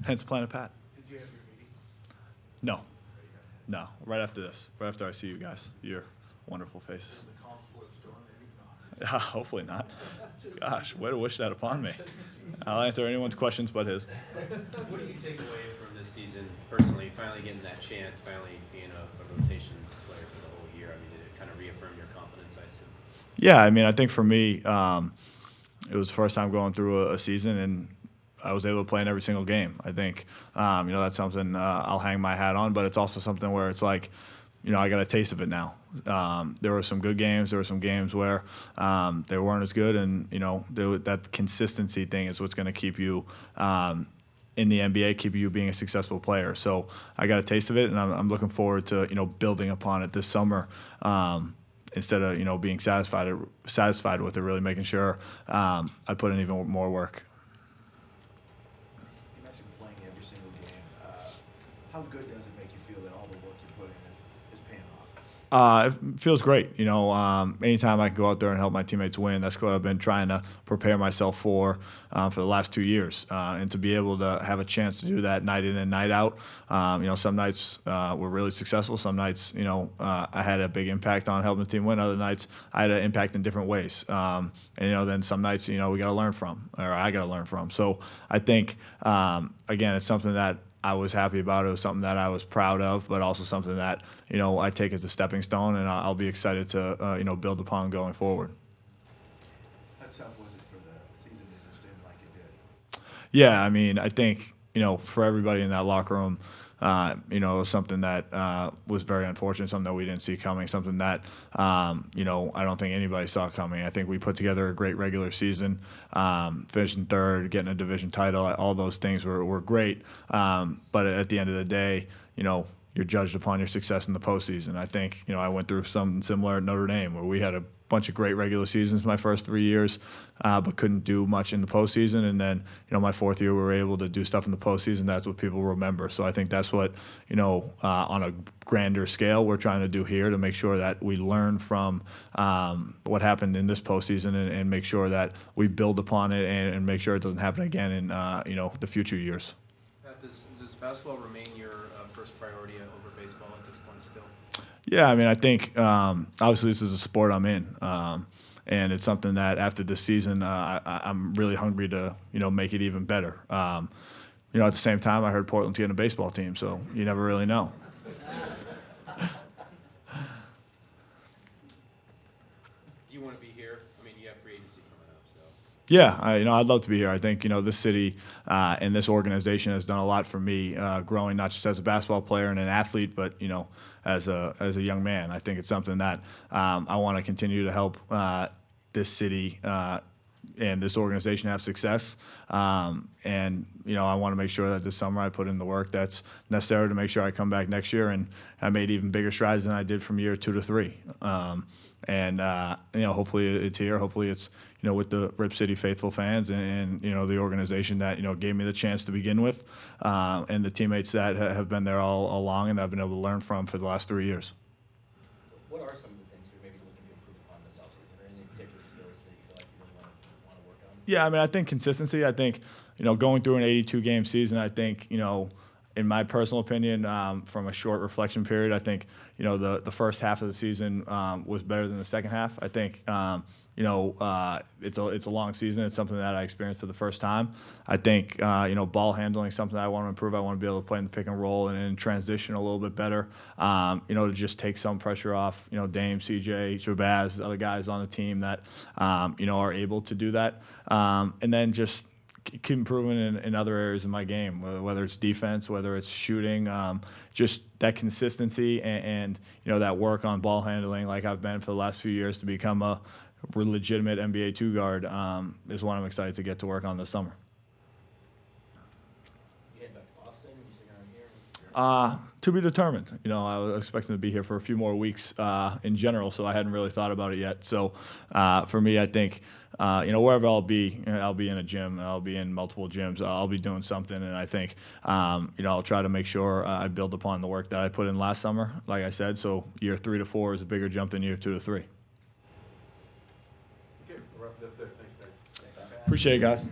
Hence Planet Pat. Did you have your meeting? No. No. Right after this. Right after I see you guys. Your wonderful faces. The calm before the storm, maybe? No. Hopefully not. Gosh, way to wish that upon me. I'll answer anyone's questions but his. What do you take away from this season personally, finally getting that chance, finally being a rotation player for the whole year? I mean, did it kind of reaffirm your confidence, I assume? Yeah, I mean, I think for me, it was the first time going through a season, and I was able to play in every single game. I think, that's something I'll hang my hat on, but it's also something where it's like, I got a taste of it now. There were some good games. There were some games where they weren't as good, and that consistency thing is what's going to keep you in the NBA, keep you being a successful player. So I got a taste of it, and I'm looking forward to building upon it this summer. Instead of being satisfied with it, really making sure I put in even more work. You mentioned playing every single game. How good does it make you feel that all the work you put in is paying off? It feels great. Anytime I can go out there and help my teammates win, that's what I've been trying to prepare myself for the last 2 years. And to be able to have a chance to do that night in and night out, some nights were really successful. Some nights, I had a big impact on helping the team win. Other nights, I had an impact in different ways. Then some nights, we got to learn from, or I got to learn from. So I think, again, it's something that I was happy about. It was something that I was proud of, but also something that, I take as a stepping stone, and I'll be excited to, build upon going forward. How tough was it for the season to just end like it did? Yeah, I mean, I think, for everybody in that locker room, it was something that was very unfortunate, something that we didn't see coming, something that, I don't think anybody saw coming. I think we put together a great regular season, finishing third, getting a division title. All those things were great. But at the end of the day, you're judged upon your success in the postseason. I think, I went through something similar at Notre Dame, where we had a bunch of great regular seasons my first 3 years, but couldn't do much in the postseason. And then, my fourth year, we were able to do stuff in the postseason. That's what people remember. So I think that's what, on a grander scale, we're trying to do here to make sure that we learn from what happened in this postseason and make sure that we build upon it and make sure it doesn't happen again in, the future years. Pat, does basketball remain your first priority over baseball at this point still? Yeah, I mean, I think obviously this is a sport I'm in, and it's something that after this season I'm really hungry to make it even better. At the same time, I heard Portland's getting a baseball team, so you never really know. Do you want to be here? I mean, you have free agency coming up, so. Yeah, I'd love to be here. I think this city and this organization has done a lot for me, growing not just as a basketball player and an athlete, but as a young man. I think it's something that I want to continue to help this city and this organization have success. And I want to make sure that this summer I put in the work that's necessary to make sure I come back next year and I made even bigger strides than I did from year 2 to 3. Hopefully it's here. Hopefully it's with the Rip City faithful fans and the organization that gave me the chance to begin with, and the teammates that have been there all along and that I've been able to learn from for the last 3 years. What are some of the things you're maybe looking to improve upon this offseason, or any particular skills that you feel like you really want to work on? Yeah, I mean, I think consistency. I think going through an 82-game season, I think in my personal opinion, from a short reflection period, I think the first half of the season was better than the second half. I think it's a long season. It's something that I experienced for the first time. I think ball handling is something that I want to improve. I want to be able to play in the pick and roll and transition a little bit better. To just take some pressure off. Dame, CJ, Shabazz, other guys on the team that are able to do that, and then just keep improving in other areas of my game, whether it's defense, whether it's shooting, just that consistency and that work on ball handling like I've been for the last few years to become a legitimate NBA 2 guard is what I'm excited to get to work on this summer. You heading back to Boston? You sticking around here? To be determined. I was expecting to be here for a few more weeks in general, so I hadn't really thought about it yet. So for me, I think, wherever I'll be in a gym, I'll be in multiple gyms, I'll be doing something, and I think, I'll try to make sure I build upon the work that I put in last summer, like I said, so year 3 to 4 is a bigger jump than year 2 to 3. Okay, we'll wrap it up there. Thanks, Dave. Appreciate it, guys.